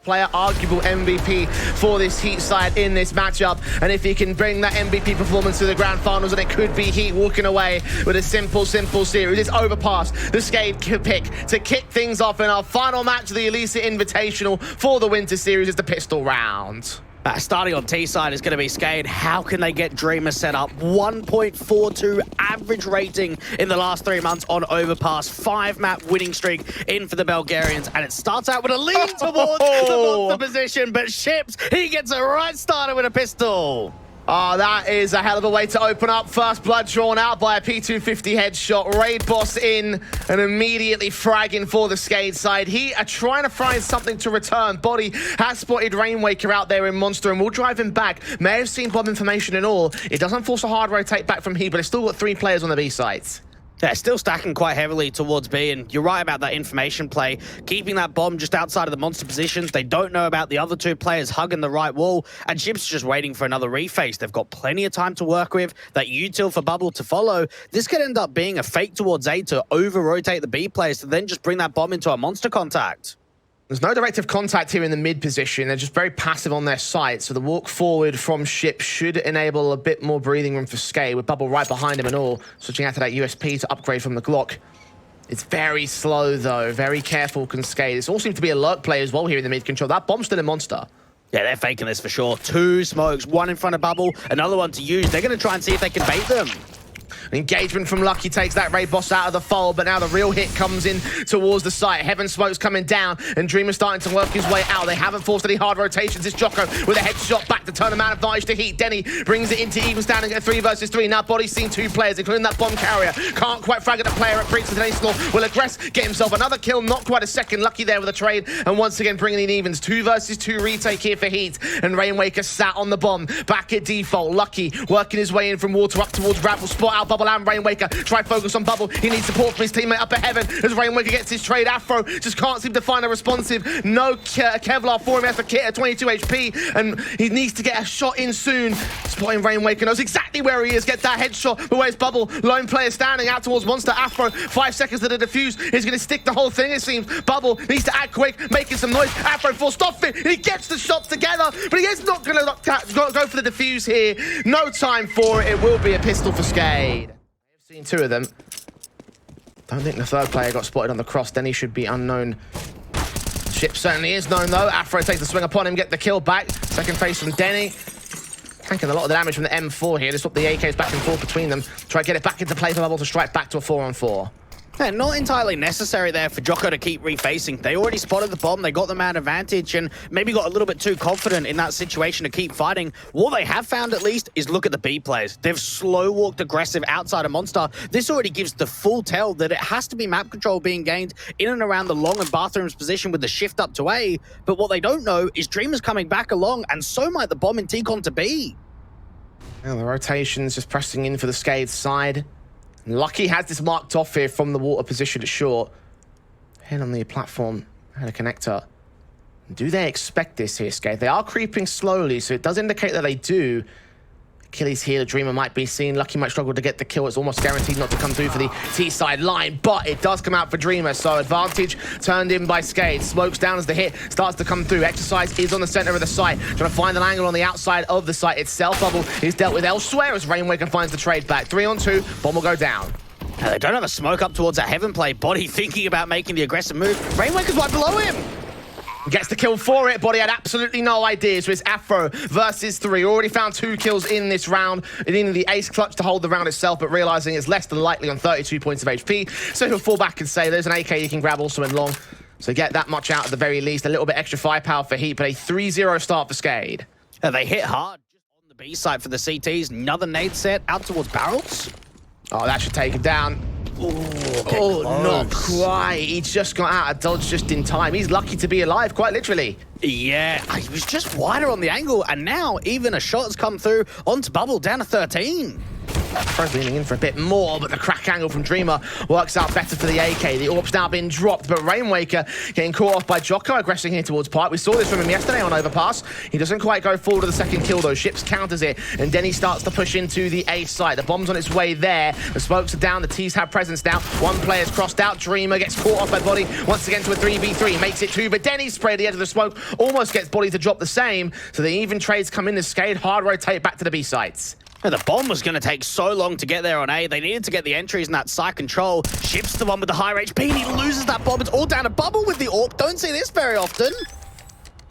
player, arguable MVP for this Heat side in this matchup. And if he can bring that MVP performance to the grand finals, then it could be Heat walking away with a simple series. It's Overpass, the SKADE pick to kick things off in our final match of the Elisa Invitational for the Winter Series. Is the pistol round. Starting on T side is going to be SKADE. How can they get Dreamer set up? 1.42 average rating in the last 3 months on Overpass. 5-map winning streak in for the Bulgarians. And it starts out with a lead towards the monster position, but Ships, he gets it right started with a pistol. Oh, that is a hell of a way to open up. First blood drawn out by a P250 headshot. Raid boss in and immediately fragging for the SKADE side. He are trying to find something to return. Body has spotted Rainwaker out there in Monster and will drive him back. May have seen bomb information and all. It doesn't force a hard rotate back from Heat, but it's still got 3 players on the B sides. Yeah, still stacking quite heavily towards B, and you're right about that information play. Keeping that bomb just outside of the monster positions. They don't know about the other 2 players hugging the right wall, and Chips just waiting for another reface. They've got plenty of time to work with. That util for Bubble to follow. This could end up being a fake towards A to over-rotate the B players to then just bring that bomb into a monster contact. There's no directive contact here in the mid position. They're just very passive on their site. So the walk forward from Ship should enable a bit more breathing room for SKADE with Bubble right behind him and all. Switching out to that USP to upgrade from the Glock. It's very slow though. Very careful can SKADE. This all seems to be a lurk play as well here in the mid control. That bomb's still a monster. Yeah, they're faking this for sure. 2 smokes, 1 in front of Bubble, another one to use. They're going to try and see if they can bait them. Engagement from Lucky takes that Raid boss out of the fold, but now the real hit comes in towards the site. Heaven Smoke's coming down, and Dreamer's starting to work his way out. They haven't forced any hard rotations. It's Jocko with a headshot back to turn a man advantage to Heat. Denny brings it into even standing at 3 versus 3. Now Body's seen 2 players, including that bomb carrier. Can't quite frag at the player at Breach, and Denny Slaw will aggress, get himself another kill. Not quite a second. Lucky there with a trade, and once again bringing in evens. 2 versus 2 retake here for Heat, and Rainwaker sat on the bomb. Back at default. Lucky working his way in from water up towards Raffle. Spot out Bubble and Rainwaker. Try focus on Bubble. He needs support from his teammate up at Heaven as Rainwaker gets his trade. Afro just can't seem to find a responsive. No Kevlar for him. He has to kit at 22 HP, and he needs to get a shot in soon. Spotting Rainwaker, knows exactly where he is. Get that headshot. But where's Bubble? Lone player standing out towards Monster. Afro, 5 seconds to the defuse. He's going to stick the whole thing, it seems. Bubble needs to act quick, making some noise. Afro forced off it. He gets the shots together, but he is not going to go for the defuse here. No time for it. It will be a pistol for SKADE. Seen 2 of them. Don't think the 3rd player got spotted on the cross. Then he should be unknown. Ship certainly is known though. Afro takes the swing upon him, get the kill back. Second phase from Denny. Tanking a lot of the damage from the M4 here. They swap the AKs back and forth between them. Try to get it back into play for Bubble to strike back to a 4-on-4. Yeah, not entirely necessary there for Jocko to keep refacing. They already spotted the bomb, they got the man advantage, and maybe got a little bit too confident in that situation to keep fighting. What they have found, at least, is look at the B players. They've slow-walked aggressive outside of Monster. This already gives the full tell that it has to be map control being gained in and around the long and bathrooms position with the shift up to A. But what they don't know is Dreamer's coming back along, and so might the bomb in T-Con to B. Now the rotation's just pressing in for the SKADE side. Lucky has this marked off here from the water position at short. Head on the platform, had a connector. Do they expect this here, SKADE? They are creeping slowly, so it does indicate that they do. Achilles here, the Dreamer might be seen. Lucky might struggle to get the kill. It's almost guaranteed not to come through for the T-side line, but it does come out for Dreamer, so advantage turned in by SKADE. Smokes down as the hit starts to come through. Exercise is on the center of the site, trying to find an angle on the outside of the site itself. Bubble is dealt with elsewhere as Rainwaker finds the trade back. 3-on-2, bomb will go down. Now, they don't have a smoke up towards a Heaven play. Body thinking about making the aggressive move. Rainwaker's right below him. Gets the kill for it. Body had absolutely no idea. So it's Afro versus 3. Already found 2 kills in this round. In the ace clutch to hold the round itself, but realizing it's less than likely on 32 points of HP. So he'll fall back and say there's an AK you can grab also in long. So get that much out at the very least. A little bit extra firepower for Heat, but a 3-0 start for SKADE. They hit hard just on the B side for the CTs. Another nade set out towards barrels. Oh, that should take him down. Oh, not quite. He just got out of dodge just in time. He's lucky to be alive, quite literally. Yeah, he was just wider on the angle, and now even a shot has come through onto Bubble, down to 13. Afro's leaning in for a bit more, but the crack angle from Dreamer works out better for the AK. The AWP's now been dropped, but Rainmaker getting caught off by Jocko, aggressing here towards Park. We saw this from him yesterday on Overpass. He doesn't quite go forward to the second kill, though. Ships counters it, and Denny starts to push into the A site. The bomb's on its way there. The smokes are down. The T's have presence now. One player's crossed out. Dreamer gets caught off by Body once again to a 3v3. Makes it 2, but Denny sprayed the edge of the smoke. Almost gets Body to drop the same. So the even trades come in as SKADE hard rotate back to the B sites. The bomb was going to take so long to get there on A. They needed to get the entries in that side control. Ships the one with the high HP, and he loses that bomb. It's all down to Bubble with the AWP. Don't see this very often.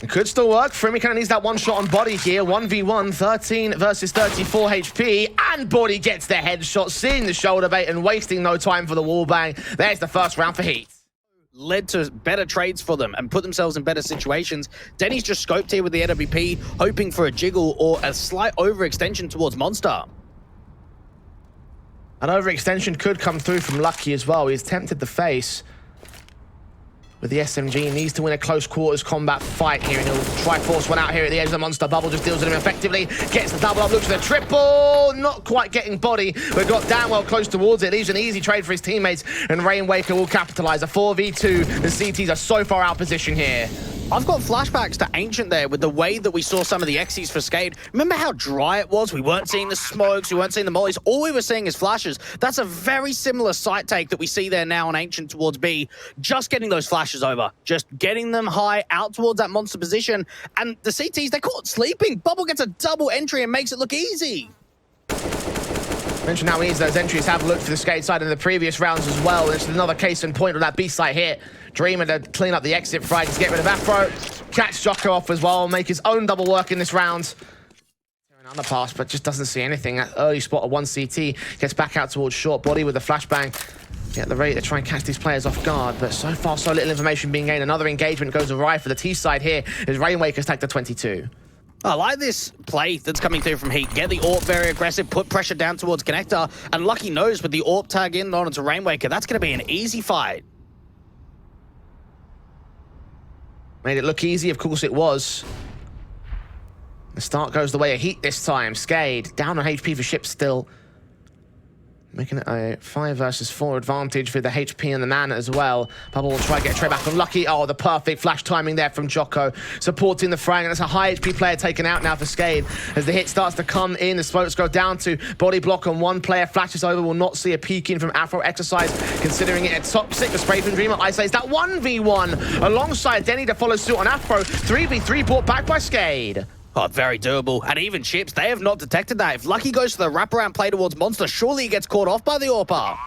It could still work. Frimi kind of needs that one shot on Body here. 1v1, 13 versus 34 HP. And Body gets the headshot, seeing the shoulder bait and wasting no time for the wall bang. There's the first round for HEET. Led to better trades for them and put themselves in better situations. Denny's just scoped here with the AWP, hoping for a jiggle or a slight overextension towards Monster. An overextension could come through from Lucky as well. He's tempted the face with the SMG. He needs to win a close quarters combat fight here, and he'll try force one out here at the edge of the Monster. Bubble just deals with him effectively. Gets the double up, looks for the triple. Not quite getting Body, but got damn well close towards it. Leaves an easy trade for his teammates, and Rainwaker will capitalize. A 4v2. The CTs are so far out position here. I've got flashbacks to Ancient there with the way that we saw some of the Xy's for SKADE. Remember how dry it was? We weren't seeing the smokes, we weren't seeing the mollies. All we were seeing is flashes. That's a very similar sight take that we see there now on Ancient towards B. Just getting those flashes over. Just getting them high out towards that Monster position. And the CTs, they're caught sleeping. Bubble gets a double entry and makes it look easy. Mention how easy those entries have looked for the SKADE side in the previous rounds as well. This is another case in point with that B site hit. Dreamer to clean up the exit frag, just get rid of Afro. Catch Jocko off as well, make his own double work in this round. An underpass, but just doesn't see anything. That early spot of 1 CT gets back out towards short. Body with the flashbang. Get the rate to try and catch these players off guard, but so far so little information being gained. Another engagement goes awry for the T side here as Rainwaker's tagged to 22. I like this play that's coming through from HEET. Get the AWP very aggressive, put pressure down towards Connector, and Lucky knows with the AWP tag in on to Rainwaker, that's going to be an easy fight. Made it look easy, of course it was. The start goes the way of HEET this time. SKADE down on HP for Ships still. Making it a 5 versus 4 advantage with the HP and the man as well. Bubble will try to get a trade back on Lucky. Oh, the perfect flash timing there from Jocko. Supporting the frag, and it's a high HP player taken out now for SKADE. As the hit starts to come in, the smokes go down to Body block on one player. Flashes over, will not see a peek in from Afro Exercise, considering it a toxic. The spray from Dreamer isolates that 1v1 alongside Denny to follow suit on Afro. 3v3 brought back by SKADE. Oh, very doable. And even Chips, they have not detected that. If Lucky goes to the wraparound play towards Monster, surely he gets caught off by the AWP.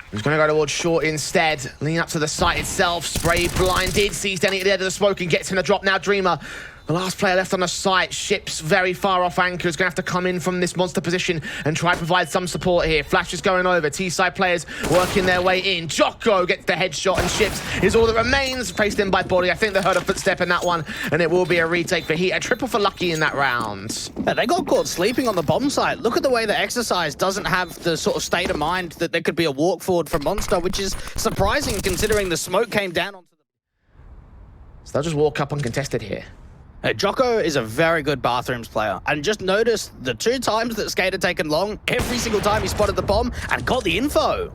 He's going to go towards short instead. Lean up to the site itself. Spray blinded. Sees Denny at the end of the smoke and gets in a drop now. Dreamer, the last player left on the site. Ships very far off anchor. Is going to have to come in from this Monster position and try to provide some support here. Flash is going over. T-side players working their way in. Jocko gets the headshot, and Ships is all that remains. Placed in by Body. I think they heard a footstep in that one, and it will be a retake for HEET. A triple for Lucky in that round. Yeah, they got caught sleeping on the bomb site. Look at the way the Exercise doesn't have the sort of state of mind that there could be a walk forward from Monster, which is surprising considering the smoke came down onto the... So they'll just walk up uncontested here. Jocko is a very good bathrooms player, and just notice the 2 times that SKADE had taken long, every single time he spotted the bomb and got the info.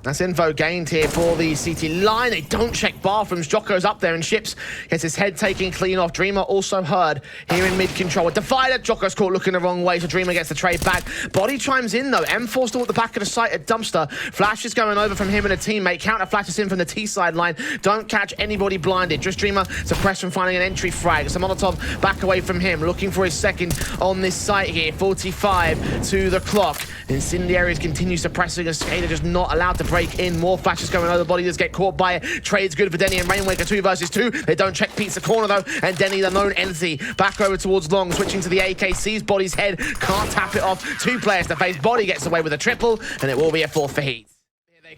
That's info gained here for the CT line. They don't check bathrooms. Jocko's up there, and Ships gets his head taken clean off. Dreamer also heard here in mid-control. A divider. Jocko's caught looking the wrong way, so Dreamer gets the trade back. Body chimes in, though. M4 still at the back of the site at Dumpster. Flash is going over from him and a teammate. Counter flashes in from the T-side line. Don't catch anybody blinded. Just Dreamer suppressed from finding an entry frag. So Molotov back away from him, looking for his second on this site here. 45 to the clock. Incendiaries continue suppressing as SKADE just not allowed to break in. More flashes going over. Body does get caught by it. Trade's good for Denny and Rainwaker. 2 versus 2. They don't check Pizza Corner though, and Denny, the known entity, back over towards Long, switching to the AK, sees Body's head, can't tap it off. 2 players to face. Body gets away with a triple, and it will be a 4th for HEET.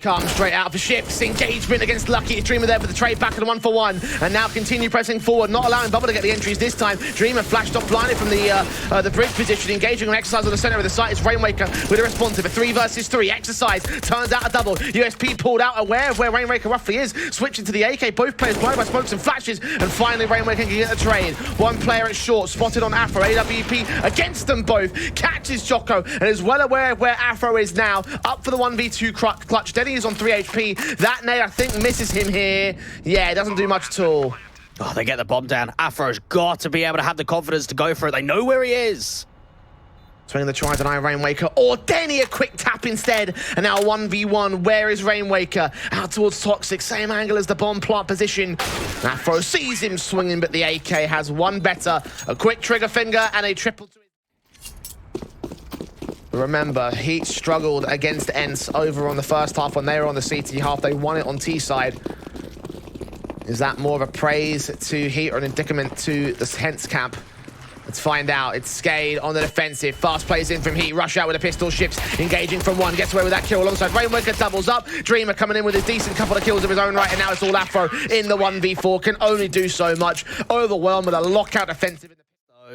Comes straight out for Ships. Engagement against Lucky. Dreamer there for the trade back and 1-for-1. And now continue pressing forward, not allowing Bubble to get the entries this time. Dreamer flashed off blinded from the bridge position, engaging on Exercise on the center of the site. It's Rainmaker with a responsive. A 3 versus 3. Exercise turns out a double. USP pulled out, aware of where Rainmaker roughly is. Switching to the AK. Both players blinded by smokes and flashes. And finally, Rainmaker can get the trade. One player at short, spotted on Afro. AWP against them both. Catches Jocko and is well aware of where Afro is now. Up for the 1v2 clutch. Denny is on 3 HP. That nade, I think, misses him here. Yeah, it doesn't do much at all. Oh, they get the bomb down. Afro's got to be able to have the confidence to go for it. They know where he is. Swinging the try deny Rainmaker, or Denny a quick tap instead. And now 1v1. Where is Rainmaker? Out towards Toxic, same angle as the bomb plant position. Afro sees him swinging, but the AK has one better. A quick trigger finger and a triple to Remember, Heat struggled against ENCE over on the first half when they were on the CT half. They won it on T side. Is that more of a praise to Heat or an indicament to the ENCE camp? Let's find out. It's SKADE on the defensive. Fast plays in from Heat. Rush out with a pistol. Ships engaging from one. Gets away with that kill alongside Rainmaker. Doubles up. Dreamer coming in with a decent couple of kills of his own right. And now it's all Afro in the 1v4. Can only do so much. Overwhelmed with a lockout defensive.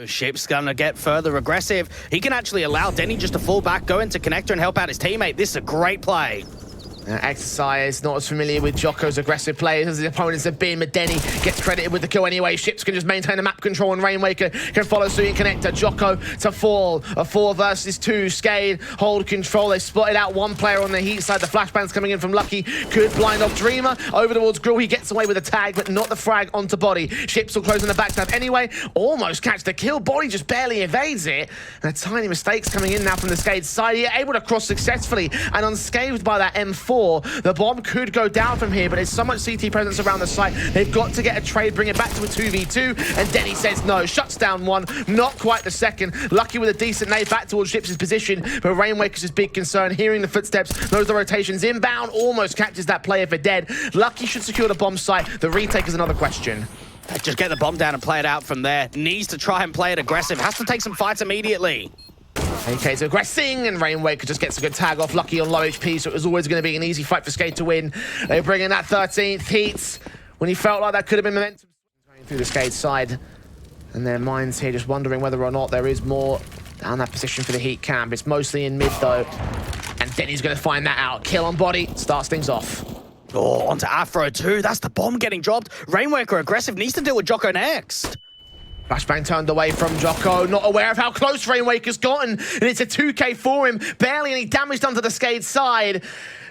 Ship's gonna get further aggressive. He can actually allow Denny just to fall back, go into connector and help out his teammate. This is a great play. Exercise not as familiar with Jocko's aggressive plays as the opponents have been, but Denny gets credited with the kill anyway. Ships can just maintain the map control and Rainmaker can follow suit in connector. Jocko to fall. A 4 versus 2. SKADE hold control. They spotted out one player on the Heat side. The flashbangs coming in from Lucky could blind off Dreamer. Over towards Grill. He gets away with a tag, but not the frag onto Body. Ships will close on the backstab anyway. Almost catch the kill. Body just barely evades it. And tiny mistakes coming in now from the SKADE side. He able to cross successfully and unscathed by that M4. The bomb could go down from here, but there's so much CT presence around the site. They've got to get a trade, bring it back to a 2v2, and Denny says no. Shuts down one, not quite the second. Lucky with a decent nade back towards Ships' position, but Rainmaker's his big concern. Hearing the footsteps, knows the rotations inbound, almost catches that player for dead. Lucky should secure the bomb site. The retake is another question. Just get the bomb down and play it out from there. Needs to try and play it aggressive. Has to take some fights immediately. AK's aggressing, and Rainmaker just gets a good tag off. Lucky on low HP, so it was always going to be an easy fight for SKADE to win. They bring in that 13th Heat when he felt like that could have been momentum. Going through the SKADE side, and their minds here just wondering whether or not there is more down that position for the Heat camp. It's mostly in mid, though, and Denny's going to find that out. Kill on Body, starts things off. Oh, onto Afro too. That's the bomb getting dropped. Rainmaker aggressive, needs to deal with Jocko next. Flashbang turned away from Jocko, not aware of how close Rainmaker's gotten, and it's a 2k for him. Barely any damage done to the SKADE side.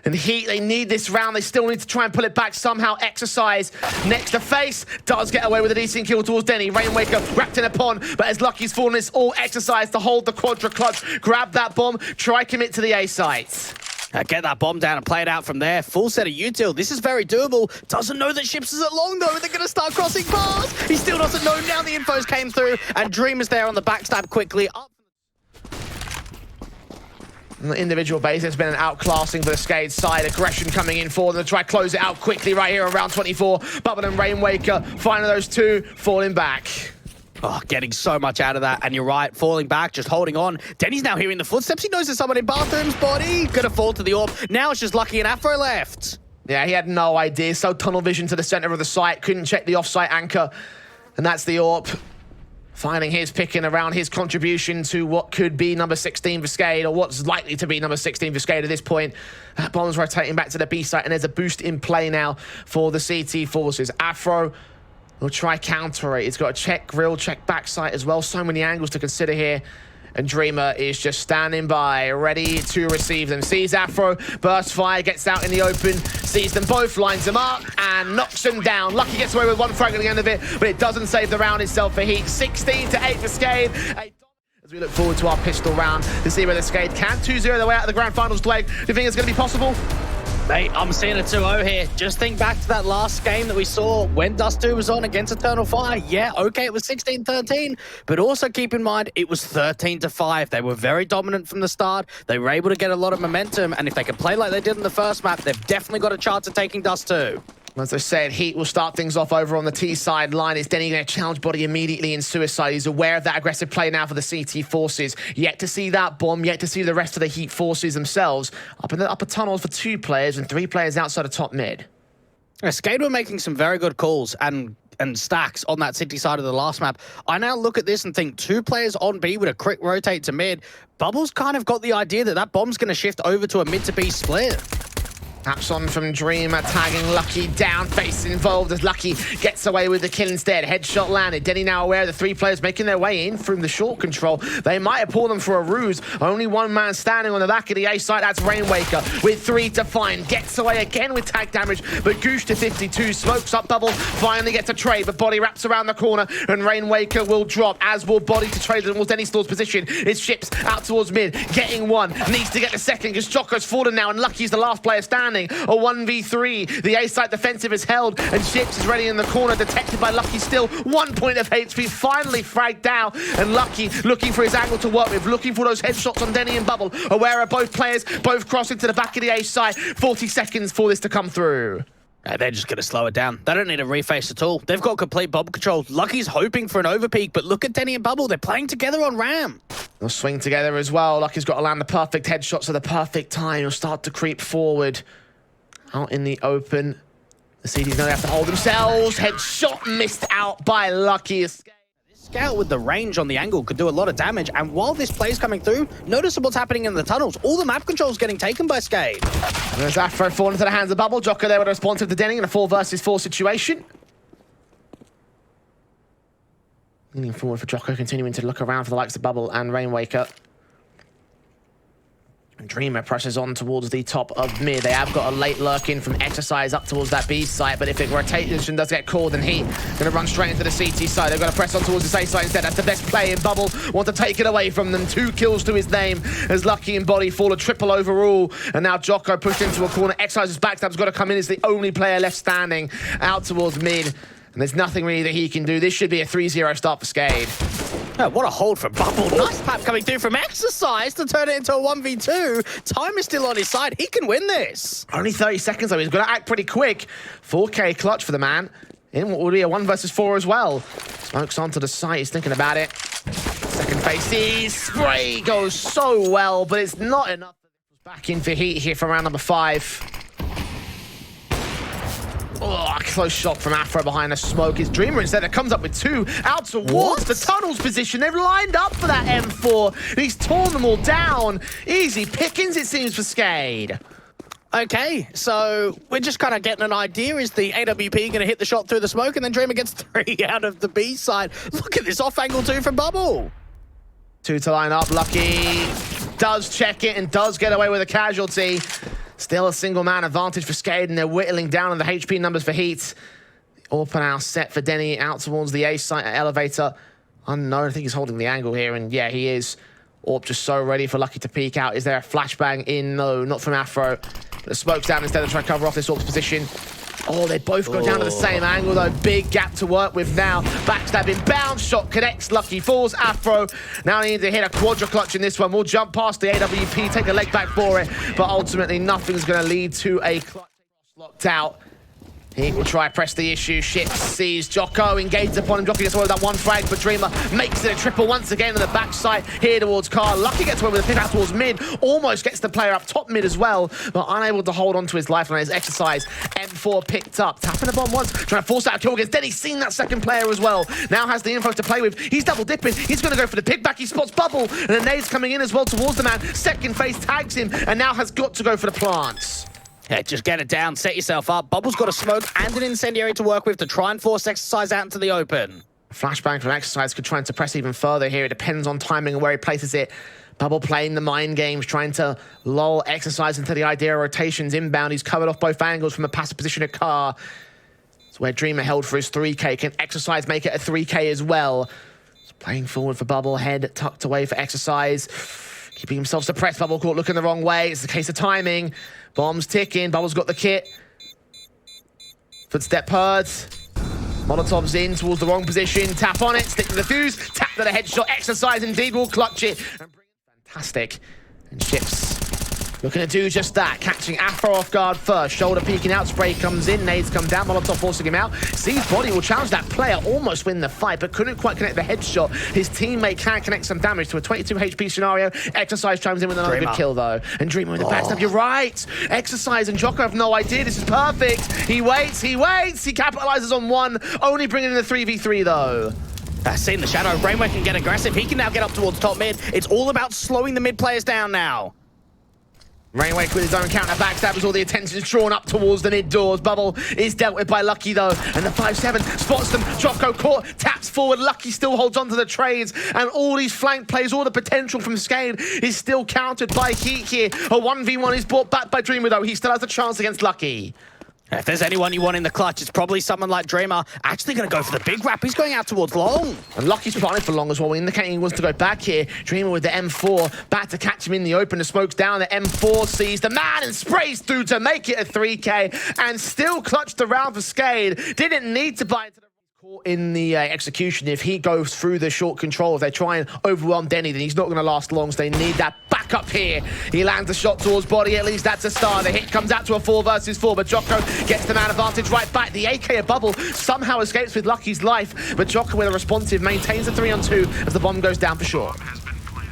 And Heat, they need this round. They still need to try and pull it back somehow. Exercise next to face. Does get away with a decent kill towards Denny. Rainmaker wrapped in a pond, but as Lucky's fallen, it's all Exercise to hold the quadra clutch. Grab that bomb, try commit to the A site. Get that bomb down and play it out from there. Full set of util. This is very doable. Doesn't know that Ships is at long, though. They're going to start crossing paths. He still doesn't know. Now the infos came through, and Dreamer's there on the backstab quickly. Up. On the individual base, there's been an outclassing for the SKADE side. Aggression coming in for them to try to close it out quickly right here around 24. Bubble and Rainmaker, finding those two, falling back. Oh, getting so much out of that, and you're right, falling back, just holding on. Denny's now hearing the footsteps. He knows there's someone in bathrooms. Body gonna fall to the orb. Now it's just Lucky and Afro left. Yeah, he had no idea. So tunnel vision to the center of the site. Couldn't check the offsite anchor. And that's the orb. Finding his picking around his contribution to what could be number 16 for SKADE, or what's likely to be number 16 for SKADE at this point. That bomb's rotating back to the B site, and there's a boost in play now for the CT forces. Afro will try counter it. He's got to check grill, check backside as well. So many angles to consider here. And Dreamer is just standing by, ready to receive them. Sees Afro, burst fire, gets out in the open, sees them both, lines them up, and knocks them down. Lucky gets away with one frag at the end of it, but it doesn't save the round itself for Heat. 16-8 for SKADE. As we look forward to our pistol round to see whether SKADE can 2-0 their way out of the grand finals leg. Do you think it's going to be possible? Mate, I'm seeing a 2-0 here. Just think back to that last game that we saw when Dust 2 was on against Eternal Fire. Yeah, okay, it was 16-13, but also keep in mind, it was 13-5. They were very dominant from the start. They were able to get a lot of momentum, and if they can play like they did in the first map, they've definitely got a chance of taking Dust 2. As I said, Heat will start things off over on the T side line. It's Denny going to challenge Body immediately in Suicide. He's aware of that aggressive play now for the CT forces. Yet to see that bomb, yet to see the rest of the Heat forces themselves. Up in the upper tunnels for 2 players and 3 players outside of top mid. SKADE were making some very good calls and stacks on that city side of the last map. I now look at this and think 2 players on B with a quick rotate to mid. Bubbles kind of got the idea that that bomb's going to shift over to a mid to B split. Taps on from Dreamer, tagging Lucky down, face involved as Lucky gets away with the kill instead. Headshot landed. Denny now aware of the 3 players making their way in from the short control. They might have pulled them for a ruse. Only 1 man standing on the back of the A site. That's Rainwaker with 3 to find. Gets away again with tag damage, but Goosh to 52. Smokes up Bubble, finally gets a trade, but Body wraps around the corner and Rainwaker will drop, as will Body to trade towards Denny Store's position. His ships out towards mid, getting 1. Needs to get the second because Jocko's fallen now and Lucky's the last player standing. A 1v3. The A-site defensive is held and Ships is ready in the corner. Detected by Lucky still. 1 point of HP. Finally fragged down. And Lucky looking for his angle to work with. Looking for those headshots on Denny and Bubble. Aware of both players. Both crossing to the back of the A-site. 40 seconds for this to come through. They're just going to slow it down. They don't need a reface at all. They've got complete bubble control. Lucky's hoping for an overpeak, but look at Denny and Bubble. They're playing together on Ram. They'll swing together as well. Lucky's got to land the perfect headshots at the perfect time. He'll start to creep forward. Out in the open. The CD's going to have to hold themselves. Headshot missed out by Lucky. This scout with the range on the angle could do a lot of damage, and while this play's coming through, notice what's happening in the tunnels. All the map control's getting taken by SKADE. There's Afro falling into the hands of Bubble. Jocko there with a response to Denny in a 4 versus 4 situation. Leaning forward for Jocko, continuing to look around for the likes of Bubble and Rainwaker. Dreamer presses on towards the top of mid. They have got a late lurk in from Exercise up towards that B site, but if it rotation does get called, then Heat going to run straight into the CT side. They're going to press on towards the A site instead. That's the best play in Bubble. Want to take it away from them. 2 kills to his name as Lucky and Body fall a triple overall. And now Jocko pushed into a corner. Exercise's backstab's got to come in. It's the only player left standing out towards mid. And there's nothing really that he can do. This should be a 3-0 start for SKADE. Oh, what a hold for Bubble. Nice tap coming through from Exercise to turn it into a 1v2. Time is still on his side. He can win this. Only 30 seconds, though. He's got to act pretty quick. 4K clutch for the man. In what would be a 1 versus 4 as well. Smokes onto the site. He's thinking about it. Second phase. His spray goes so well, but it's not enough. Back in for Heat here for round number 5. Oh, a close shot from Afro behind the smoke. It's Dreamer instead that comes up with 2 out towards the tunnels position. They've lined up for that M4. He's torn them all down. Easy pickings, it seems, for SKADE. Okay, so we're just kind of getting an idea. Is the AWP going to hit the shot through the smoke, and then Dreamer gets 3 out of the B side? Look at this off angle 2 from Bubble. 2 to line up. Lucky does check it and does get away with a casualty. Still a single man advantage for SKADE, and they're whittling down on the HP numbers for Heat. AWP now set for Denny out towards the A site at Elevator. Unknown, I think he's holding the angle here, and yeah, he is. AWP just so ready for Lucky to peek out. Is there a flashbang in? No, not from Afro. The smoke's down instead of trying to cover off this AWP's position. Oh, they both go down to the same angle, though. Big gap to work with now. Backstabbing, bounce shot connects. Lucky falls. Afro now need to hit a quadra clutch in this one. We'll jump past the AWP, take a leg back for it, but ultimately nothing's going to lead to a clutch. Locked out. He will try press the issue. Ships sees Jocko, engages upon him. Jocko gets away with that 1 frag, but Dreamer makes it a triple once again on the backside here towards Carl. Lucky gets away with a pick out towards mid. Almost gets the player up top mid as well, but unable to hold on to his lifeline. His Exercise M4 picked up. Tapping the bomb once, trying to force out a kill against Denny. Seen that second player as well. Now has the info to play with. He's double dipping. He's going to go for the pick back. He spots Bubble, and the nade's coming in as well towards the man. Second phase tags him, and now has got to go for the plants. Yeah, just get it down, set yourself up. Bubble's got a smoke and an incendiary to work with to try and force Exercise out into the open. Flashbang from Exercise could try and suppress even further here. It depends on timing and where he places it. Bubble playing the mind games, trying to lull Exercise into the idea of rotations inbound. He's covered off both angles from a passive position of Car. It's where Dreamer held for his 3K. Can Exercise make it a 3K as well? He's playing forward for Bubble, head tucked away for Exercise. Keeping himself suppressed. Bubble caught looking the wrong way. It's the case of timing. Bombs ticking. Bubble's got the kit. Footstep heard. Molotov's in towards the wrong position. Tap on it. Stick to the fuse. Tap to the headshot. Exercise indeed will clutch it. Fantastic. And Ships Looking to do just that, catching Afro off guard first. Shoulder peeking out, spray comes in, nades come down, Molotov forcing him out. Sees body will challenge that player, almost win the fight, but couldn't quite connect the headshot. His teammate can connect some damage to a 22 HP scenario. Exercise chimes in with another good kill though. And Dreamer with the backstab, you're right. Exercise and Jocko have no idea, this is perfect. He waits, he capitalizes on one, only bringing in the 3v3 though. Seeing the shadow, Brainwave can get aggressive. He can now get up towards top mid. It's all about slowing the mid players down now. Rainwake with his own counter backstab as all the attention is drawn up towards the mid doors. Bubble is dealt with by Lucky though, and the 5-7 spots them. Jocko caught, taps forward. Lucky still holds on to the trades, and all these flank plays, all the potential from SKADE is still countered by HEET here. A 1v1 is brought back by Dreamer though. He still has a chance against Lucky. If there's anyone you want in the clutch, it's probably someone like Dreamer. Actually going to go for the big wrap. He's going out towards long. And Lucky's planning for long as well, indicating he wants to go back here. Dreamer with the M4, back to catch him in the open. The smoke's down, the M4 sees the man and sprays through to make it a 3K. And still clutched around for SKADE. Didn't need to buy into the... Caught in the execution. If he goes through the short control, if they try and overwhelm Denny, then he's not going to last long, so they need that backup here. He lands a shot towards body, at least that's a start. The hit comes out to a 4 versus 4, but Jocko gets the man advantage right back. The AK of Bubble somehow escapes with Lucky's life, but Jocko with a responsive maintains the 3-on-2 as the bomb goes down for sure.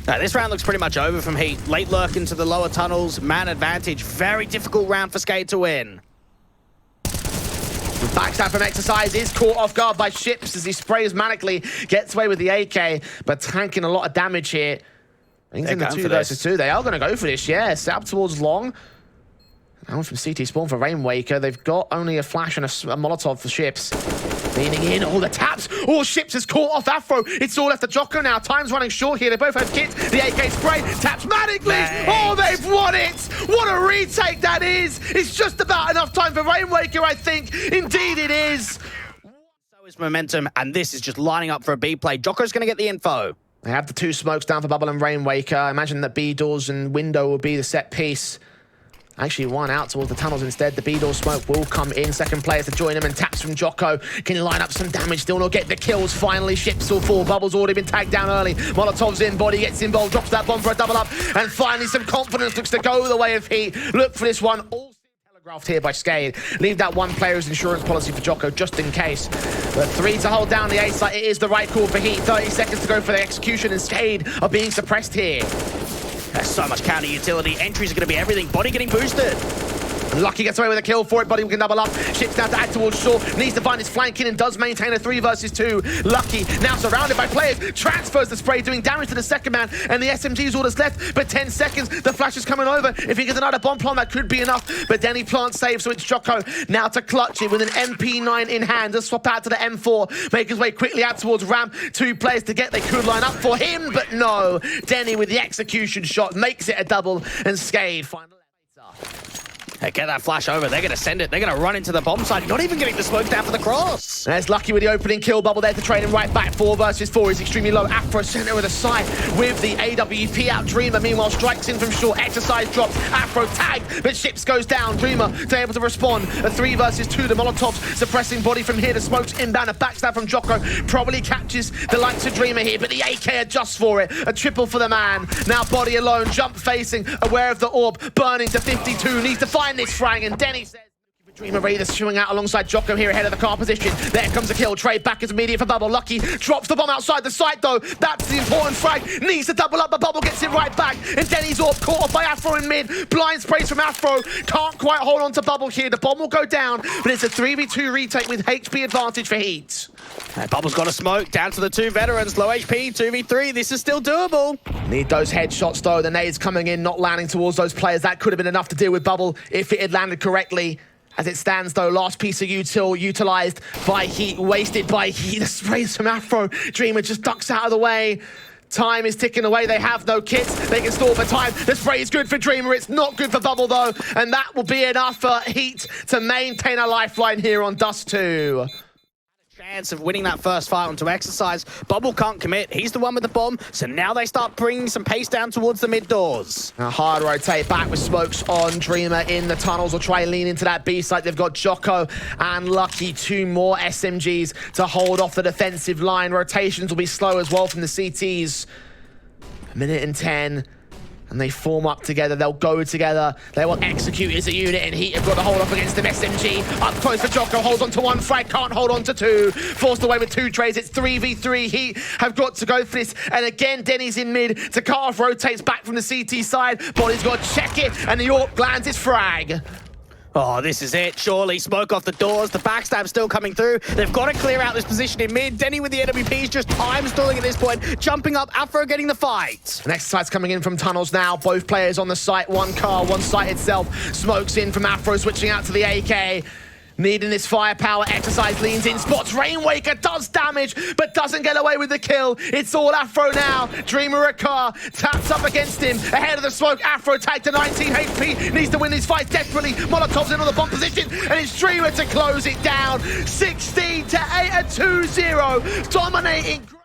This round looks pretty much over from HEET. Late lurk into the lower tunnels, man advantage. Very difficult round for SKADE to win. Backstab from Exercise is caught off guard by Ships as he sprays manically, gets away with the AK, but tanking a lot of damage here. He's in the 2 versus 2. They are going to go for this, yeah. Set up towards long. Now from CT spawn for Rainwaker. They've got only a flash and a Molotov for Ships. Leaning in, all the taps. All Ships is caught off Afro. It's all left to Jocko now. Time's running short here. They both have kits. The AK spray taps manically. Nice. Oh, they've won it. What a retake that is. It's just about enough time for Rainwaker, I think. Indeed it is. So is momentum, and this is just lining up for a B play. Jocko's going to get the info. They have the 2 smokes down for Bubble and Rainwaker. I imagine that B doors and window will be the set piece. Actually, one out towards the tunnels instead. The B-door smoke will come in. Second player to join him, and taps from Jocko. Can line up some damage, still not get the kills. Finally, Ships will fall. Bubble's already been tagged down early. Molotov's in, body gets involved, drops that bomb for a double up. And finally, some confidence looks to go the way of HEET. Look for this one. All telegraphed here by SKADE. Leave that one player as insurance policy for Jocko, just in case. But 3 to hold down the A site. It is the right call for HEET. 30 seconds to go for the execution, and SKADE are being suppressed here. There's so much counter utility. Entries are going to be everything. Body getting boosted. Lucky gets away with a kill for it. Body can double up. Ships down to act towards shore. Needs to find his flank in and does maintain a 3 versus 2. Lucky now surrounded by players. Transfers the spray, doing damage to the second man. And the SMG is all that's left. But 10 seconds. The flash is coming over. If he gets another bomb plant, that could be enough. But then he plants save, so it's Jocko now to clutch it with an MP9 in hand. Just swap out to the M4. Make his way quickly out towards Ram. 2 players to get. They could line up for him, but no. Denny with the execution shot makes it a double. And SKADE finally. Hey, get that flash over. They're going to send it. They're going to run into the bomb site. Not even getting the smoke down for the cross. There's Lucky with the opening kill. Bubble there to trade him right back. 4 versus 4 is extremely low. Afro center with a side with the AWP out. Dreamer, meanwhile, strikes in from short. Exercise drops. Afro tagged, but Ships goes down. Dreamer to able to respond. A 3 versus 2. The Molotovs suppressing body from here. The smoke's inbound. A backstab from Jocko. Probably catches the likes of Dreamer here, but the AK adjusts for it. A triple for the man. Now body alone. Jump facing. Aware of the orb. Burning to 52. Needs to find this frag, and Denny says Dreamer Raiders showing out alongside Jocko here ahead of the car position. There comes a kill. Trade back is immediate for Bubble. Lucky drops the bomb outside the site though. That's the important frag. Needs to double up, but Bubble gets it right back. And Denny's orb caught off by Afro in mid. Blind sprays from Afro. Can't quite hold on to Bubble here. The bomb will go down, but it's a 3v2 retake with HP advantage for HEET. Bubble's got a smoke down to the 2 veterans. Low HP, 2v3. This is still doable. Need those headshots though. The nades coming in, not landing towards those players. That could have been enough to deal with Bubble if it had landed correctly. As it stands though, last piece of util utilized by HEET, wasted by HEET. The sprays from Afro. Dreamer just ducks out of the way. Time is ticking away. They have no kits. They can stall for time. The spray is good for Dreamer. It's not good for Bubble though. And that will be enough for HEET to maintain a lifeline here on Dust 2. Chance of winning that first fight onto Exercise. Bubble can't commit. He's the one with the bomb. So now they start bringing some pace down towards the mid doors. A hard rotate back with smokes on Dreamer in the tunnels. Will try and lean into that B site. They've got Jocko and Lucky. 2 more SMGs to hold off the defensive line. Rotations will be slow as well from the CTs. 1:10. And they form up together, they'll go together, they will execute as a unit, and HEET have got to hold off against them. SMG up close for Jocko, holds on to one frag, can't hold on to two. Forced away with two trades, it's 3v3. HEET have got to go for this, and again, Denny's in mid. Takarov rotates back from the CT side, Body's got to check it, and the York lands his frag. Oh, this is it, surely. Smoke off the doors. The backstab still coming through. They've got to clear out this position in mid. Denny with the NWPs just time stalling at this point. Jumping up, Afro getting the fight. Next site's coming in from tunnels now. Both players on the site. One car, one site itself. Smokes in from Afro, switching out to the AK. Needing this firepower, Exercise leans in, spots Rainwaker, does damage, but doesn't get away with the kill. It's all Afro now. Dreamer a car, taps up against him, ahead of the smoke. Afro tagged to 19 HP, needs to win this fight desperately. Molotov's in on the bomb position, and it's Dreamer to close it down. 16-8, a 2-0, dominating.